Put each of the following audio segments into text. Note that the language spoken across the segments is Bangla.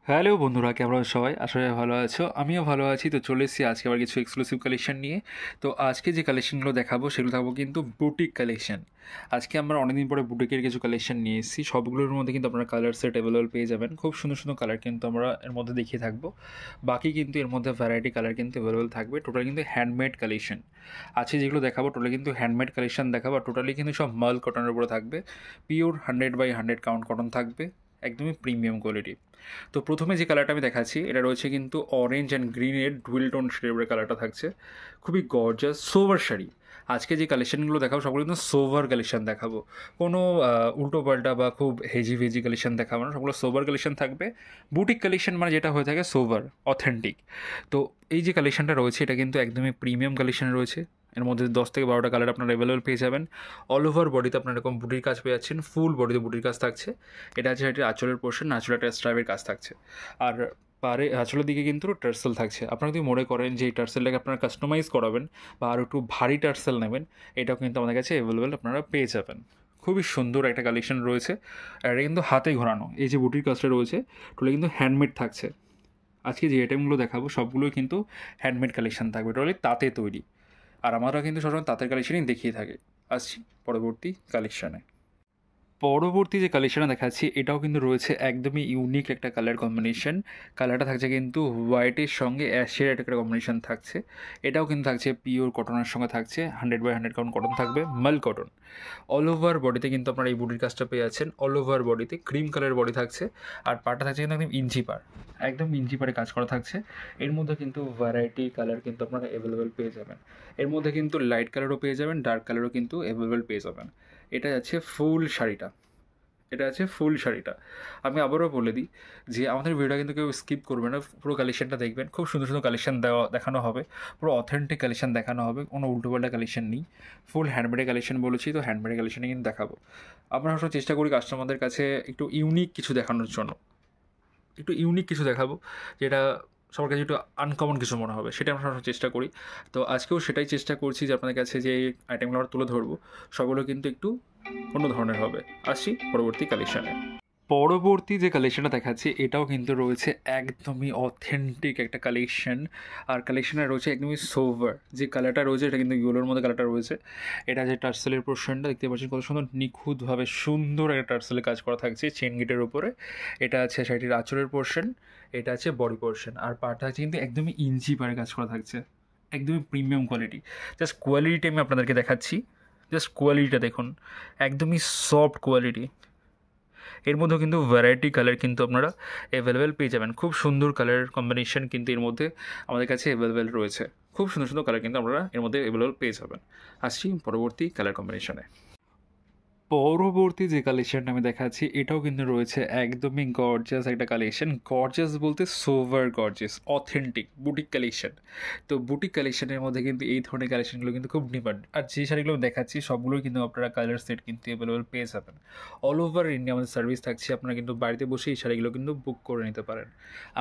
হ্যালো বন্ধুরা, কেমন আছো সবাই? আশা করি ভালো আছো। আমিও ভালো আছি। তো চলে এসেছি আজকে আবার কিছু এক্সক্লুসিভ কালেকশন নিয়ে। তো আজকে যে কালেকশনগুলো দেখাবো সেগুলো থাকবো কিন্তু বুটিক কালেকশন। আজকে আমরা অনেকদিন পরে বুটিকের কিছু কালেকশন নিয়ে এসেছি। সবগুলোর মধ্যে কিন্তু আপনারা কালার সেট অ্যাভেলেবল পেয়ে যাবেন। খুব সুন্দর সুন্দর কালার কিন্তু আমরা এর মধ্যে দেখিয়ে থাকবো। বাকি কিন্তু এর মধ্যে ভ্যারাইটি কালার কিন্তু অ্যাভেলেবল থাকবে। টোটাল কিন্তু হ্যান্ডমেড কালেকশন। আজকে যেগুলো দেখাবো টোটাল কিন্তু হ্যান্ডমেড কালেকশন দেখাবো। আর টোটালি কিন্তু সব মাল কটনের উপরে থাকবে। পিওর 100/100 কাউন্ট কটন থাকবে। একদমই প্রিমিয়াম কোয়ালিটি। তো প্রথমে যে কালারটা আমি দেখাচ্ছি এটা রয়েছে কিন্তু অরেঞ্জ অ্যান্ড গ্রিনের ডুয়েল টোন শেডের কালারটা থাকছে। খুবই গর্জাস সোভার শাড়ি। আজকে যে কালেকশনগুলো দেখাবো সবগুলো কিন্তু সোভার কালেকশন দেখাবো। কোনো উল্টো পাল্টা বা খুব হেজি ভেজি কালেকশন দেখাবো না, সবগুলো সোভার কালেকশন থাকবে। বুটিক কালেকশন মানে যেটা হয়ে থাকে সোভার অথেন্টিক। তো এই যে কালেকশনটা রয়েছে এটা কিন্তু একদমই প্রিমিয়াম কালেকশন রয়েছে। এর মধ্যে 10 থেকে 12টা কালার আপনারা অ্যাভেলেবল পেয়ে যাবেন। অল ওভার বডিতে আপনারা এরকম বুটির কাজ পেয়ে যাচ্ছেন, ফুল বডিতে বুটির কাজ থাকছে। এটা আছে এটির আঁচলের পোর্শন, আঁচলে একটা স্ট্রাইপের কাজ থাকছে। আর পারে আঁচলের দিকে কিন্তু টার্সেল থাকছে। আপনারা যদি মনে করেন যে এই টার্সেলটাকে আপনারা কাস্টমাইজ করাবেন বা আরও একটু ভারী টার্সেল নেবেন, এটাও কিন্তু আমাদের কাছে অ্যাভেলেবেল আপনারা পেয়ে যাবেন। খুবই সুন্দর একটা কালেকশন রয়েছে। আর এটা কিন্তু হাতে ঘোরানো, এই যে বুটির কাজটা রয়েছে ওটা কিন্তু হ্যান্ডমেড থাকছে। আজকে যে আইটেমগুলো দেখাবো সবগুলোই কিন্তু হ্যান্ডমেড কালেকশন থাকবে, টোটালি তাঁতে তৈরি। আর আমরা কিন্তু সবসময় তাঁতের কালেকশনই দেখিয়ে থাকি। আসছি পরবর্তী কালেকশানে। পরবর্তী যে কালেকশানটা দেখাচ্ছি এটাও কিন্তু রয়েছে একদমই ইউনিক একটা কালার কম্বিনেশন। কালারটা থাকছে কিন্তু হোয়াইটের সঙ্গে অ্যাশের একটা কম্বিনেশন থাকছে। এটাও কিন্তু থাকছে পিওর কটনের সঙ্গে থাকছে, 100/100 কাউন্ট কটন থাকবে, মাল কটন। অল ওভার বডিতে কিন্তু আপনারা এই বুটির কাজটা পেয়ে যাচ্ছেন। অল ওভার বডিতে ক্রিম কালার বডি থাকছে। আর পাটা থাকছে কিন্তু একদম ইঞ্চি পার, একদম ইঞ্চি পারে কাজ করা থাকছে। এর মধ্যে কিন্তু ভ্যারাইটি কালার কিন্তু আপনারা অ্যাভেলেবেল পেয়ে যাবেন। এর মধ্যে কিন্তু লাইট কালারও পেয়ে যাবেন, ডার্ক কালারও কিন্তু অ্যাভেলেবেল পেয়ে যাবেন। এটা যাচ্ছে ফুল শাড়িটা। এটা আছে ফুল শাড়িটা। আমি আবারও বলে দিই যে আমাদের ভিডিওটা কিন্তু কেউ স্কিপ করবে না, পুরো কালেকশনটা দেখবেন। খুব সুন্দর সুন্দর কালেকশন দেখানো হবে, পুরো অথেন্টিক কালেকশন দেখানো হবে, কোনো উল্টোপাল্টা কালেকশন নেই। ফুল হ্যান্ডমেডের কালেকশন বলেছি, তো হ্যান্ডমেডের কালেকশনে কিন্তু দেখাবো। আমরা সবসময় চেষ্টা করি কাস্টমারদের কাছে একটু ইউনিক কিছু দেখানোর জন্য, একটু ইউনিক কিছু দেখাবো যেটা সবার কাছে একটু আনকমন কিছু মনে হবে, সেটা আমরা সবসময় চেষ্টা করি। তো আজকেও সেটাই চেষ্টা করছি যে আপনাদের কাছে যে আইটেমগুলো আমরা তুলে ধরবো সবগুলো কিন্তু একটু অন্য ধরনের হবে। আসছি পরবর্তী কালেকশানে। পরবর্তী যে কালেকশনটা দেখাচ্ছি এটাও কিন্তু রয়েছে একদমই অথেন্টিক একটা কালেকশন। আর কালেকশনে রয়েছে একদমই সোভার, যে কালারটা রয়েছে এটা কিন্তু ইয়েলোর মধ্যে কালারটা রয়েছে। এটা যে টার্সেলের পোর্শনটা দেখতে পাচ্ছেন কত সুন্দর নিখুঁতভাবে সুন্দর একটা টার্সেলের কাজ করা থাকছে চেন গেটের উপরে। এটা আছে শাড়িটির আঁচলের পোর্শন, এটা আছে বডি পোর্শন। আর পাটা আছে কিন্তু একদমই ইঞ্চি পারে কাজ করা থাকছে, একদমই প্রিমিয়াম কোয়ালিটি। জাস্ট কোয়ালিটিটা আমি আপনাদেরকে দেখাচ্ছি, জাস্ট কোয়ালিটিটা দেখুন, একদমই সফট কোয়ালিটি। এর মধ্যেও কিন্তু ভ্যারাইটি কালার কিন্তু আপনারা অ্যাভেলেবেল পেয়ে যাবেন। খুব সুন্দর কালার কম্বিনেশন কিন্তু এর মধ্যে আমাদের কাছে অ্যাভেলেবেল রয়েছে। খুব সুন্দর সুন্দর কালার কিন্তু আপনারা এর মধ্যে অ্যাভেলেবেল পেয়ে যাবেন। আসছি পরবর্তী কালার কম্বিনেশনে। পরবর্তী যে কালেকশনটা আমি দেখাচ্ছি এটাও কিন্তু রয়েছে একদমই গর্জাস একটা কালেকশন। গর্জাস বলতে sober gorgeous, authentic boutique collection. তো বুটিক কালেকশনের মধ্যে কিন্তু এই ধরনের কালেকশনগুলো কিন্তু খুব ডিমান্ড। আর যে শাড়িগুলো দেখাচ্ছি সবগুলোই কিন্তু আপনারা কালার সেট কিন্তু অ্যাভেলেবল পেয়ে যাবেন। অল ওভার ইন্ডিয়া আমাদের সার্ভিস থাকছে, আপনারা কিন্তু বাড়িতে বসে এই শাড়িগুলো কিন্তু বুক করে নিতে পারেন।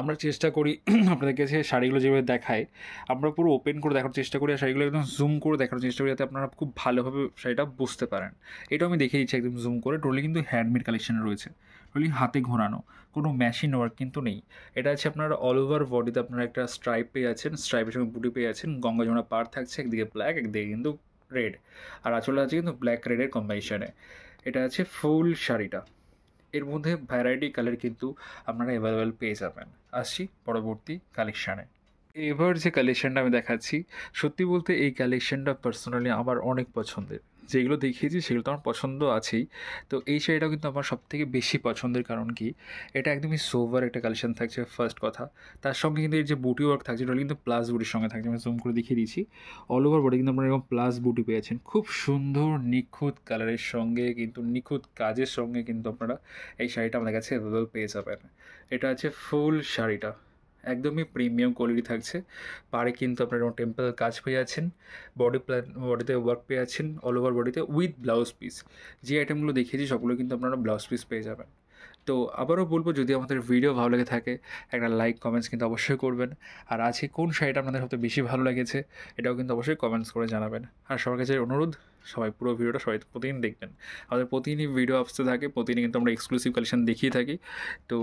আমরা চেষ্টা করি আপনাদের কাছে শাড়িগুলো যেভাবে দেখায় আমরা পুরো ওপেন করে দেখার চেষ্টা করি, আর শাড়িগুলো একদম জুম করে দেখানোর চেষ্টা করি যাতে আপনারা খুব ভালোভাবে শাড়িটা বুঝতে পারেন। এটাও আমি দেখিয়ে দিচ্ছি একদম জুম করে। টোটালি কিন্তু হ্যান্ডমেড কালেকশন রয়েছে, টোটালি হাতে ঘোরানো, কোনো মেশিন ওয়ার্ক কিন্তু নেই। এটা আছে আপনার অল ওভার বডিতে আপনারা একটা স্ট্রাইপ পেয়ে যাচ্ছেন, স্ট্রাইপের সঙ্গে বুটি পেয়ে যাচ্ছেন, গঙ্গা যমুনা পার থাকছে, একদিকে ব্ল্যাক একদিকে কিন্তু রেড। আর আঁচলে আছে কিন্তু ব্ল্যাক রেডের কম্বিনেশনে। এটা আছে ফুল শাড়িটা। এর মধ্যে ভ্যারাইটি কালার কিন্তু আপনারা অ্যাভেলেবেল পেয়ে যাবেন। আসছি পরবর্তী কালেকশানে। এবার যে কালেকশনটা আমি দেখাচ্ছি, সত্যি বলতে এই কালেকশনটা পার্সোনালি আমার অনেক পছন্দের। যেগুলো দেখিয়েছি সেগুলো তো আমার পছন্দ আছেই। তো এই শাড়িটাও কিন্তু আমার সবথেকে বেশি পছন্দের, কারণ কি এটা একদমই সোভার একটা কালেকশন থাকছে ফার্স্ট কথা। তার সঙ্গে কিন্তু এর যে বুটি ওয়ার্ক থাকছে এটা কিন্তু প্লাস বুটির সঙ্গে থাকছে, আমি জুম করে দেখিয়ে দিচ্ছি। অল ওভার বডি কিন্তু আপনারা এরকম প্লাস বুটি পেয়েছেন, খুব সুন্দর নিখুঁত কালারের সঙ্গে কিন্তু নিখুঁত কাজের সঙ্গে কিন্তু আপনারা এই শাড়িটা আমাদের কাছে অ্যাভেলেবল পেয়ে যাবেন। এটা আছে ফুল শাড়িটা, একদমই প্রিমিয়াম কোয়ালিটি থাকছে। পাড়ে কিন্তু আপনারা এরকম টেম্পল কাজ পেয়ে যাচ্ছেন, বডিতে ওয়ার্ক পেয়ে যাচ্ছেন অল ওভার বডিতে উইথ ব্লাউজ পিস। যে আইটেমগুলো দেখিয়েছি সবগুলো কিন্তু আপনারা ব্লাউজ পিস পেয়ে যাবেন। তো আবারও বলবো, যদি আমাদের ভিডিও ভালো লেগে থাকে একটা লাইক কমেন্টস কিন্তু অবশ্যই করবেন। আর আজকে কোন শাড়িটা আপনাদের সবথেকে বেশি ভালো লেগেছে এটাও কিন্তু অবশ্যই কমেন্টস করে জানাবেন। আর সবার কাছে অনুরোধ, সবাই পুরো ভিডিওটা সবাই প্রতিদিন দেখবেন। আমাদের প্রতিদিনই ভিডিও আসতে থাকে, প্রতিদিনই কিন্তু আমরা এক্সক্লুসিভ কালেকশন দেখিয়ে থাকি। তো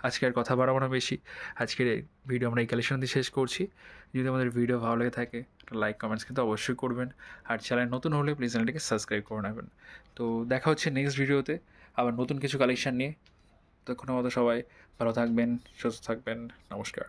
আজকে আর কথা বাড়াবো না বেশি। আজকের এই ভিডিও আমরা এই কালেকশন দিয়ে শেষ করছি। যদি আমাদের ভিডিও ভালো লেগে থাকে একটা লাইক কমেন্টস কিন্তু অবশ্যই করবেন। আর চ্যানেল নতুন হলে প্লিজ চ্যানেলটিকে সাবস্ক্রাইব করে নেবেন। তো দেখা হচ্ছে নেক্সট ভিডিওতে আবার নতুন কিছু কালেকশন নিয়ে। তখন আমাদের সবাই ভালো থাকবেন, সুস্থ থাকবেন। নমস্কার।